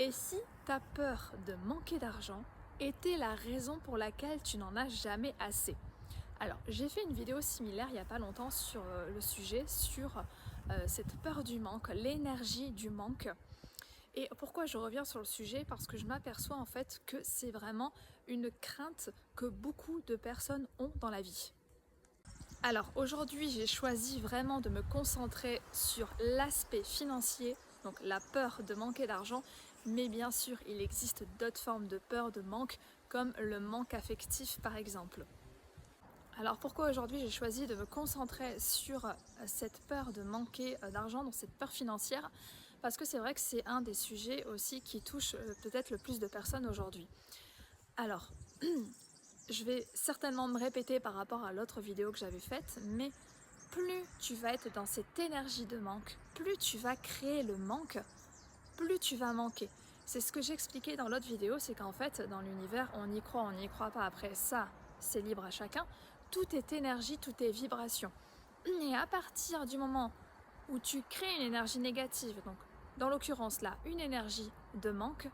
Et si ta peur de manquer d'argent était la raison pour laquelle tu n'en as jamais assez? Alors, j'ai fait une vidéo similaire il n'y a pas longtemps sur le sujet, sur cette peur du manque, l'énergie du manque. Et pourquoi je reviens sur le sujet? Parce que je m'aperçois en fait que c'est vraiment une crainte que beaucoup de personnes ont dans la vie. Alors aujourd'hui, j'ai choisi vraiment de me concentrer sur l'aspect financier, donc la peur de manquer d'argent, mais bien sûr, il existe d'autres formes de peur de manque, comme le manque affectif par exemple. Alors pourquoi aujourd'hui j'ai choisi de me concentrer sur cette peur de manquer d'argent, donc cette peur financière? Parce que c'est vrai que c'est un des sujets aussi qui touche peut-être le plus de personnes aujourd'hui. Alors, je vais certainement me répéter par rapport à l'autre vidéo que j'avais faite, mais plus tu vas être dans cette énergie de manque, plus tu vas créer le manque, plus tu vas manquer. C'est ce que j'expliquais dans l'autre vidéo, c'est qu'en fait, dans l'univers, on n'y croit pas. Après ça, c'est libre à chacun. Tout est énergie, tout est vibration. Et à partir du moment où tu crées une énergie négative, donc dans l'occurrence là, une énergie de manque,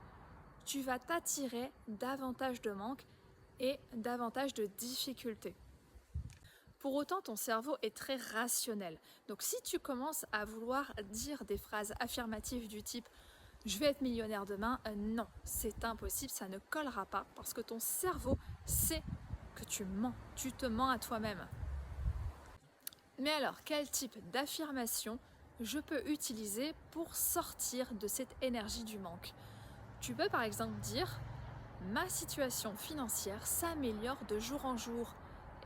tu vas t'attirer davantage de manque et davantage de difficultés. Pour autant, ton cerveau est très rationnel. Donc si tu commences à vouloir dire des phrases affirmatives du type je vais être millionnaire demain, non, c'est impossible, ça ne collera pas parce que ton cerveau sait que tu mens, tu te mens à toi-même. Mais alors, quel type d'affirmation je peux utiliser pour sortir de cette énergie du manque? Tu peux par exemple dire ma situation financière s'améliore de jour en jour.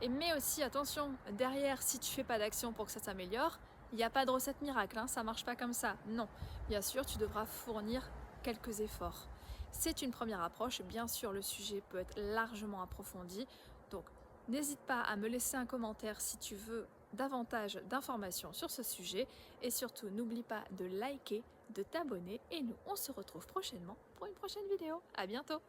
Et mais aussi, attention, derrière, si tu fais pas d'action pour que ça s'améliore, il n'y a pas de recette miracle, hein, ça marche pas comme ça. Non, bien sûr, tu devras fournir quelques efforts. C'est une première approche, bien sûr, le sujet peut être largement approfondi. Donc, n'hésite pas à me laisser un commentaire si tu veux davantage d'informations sur ce sujet. Et surtout, n'oublie pas de liker, de t'abonner. Et nous, on se retrouve prochainement pour une prochaine vidéo. À bientôt!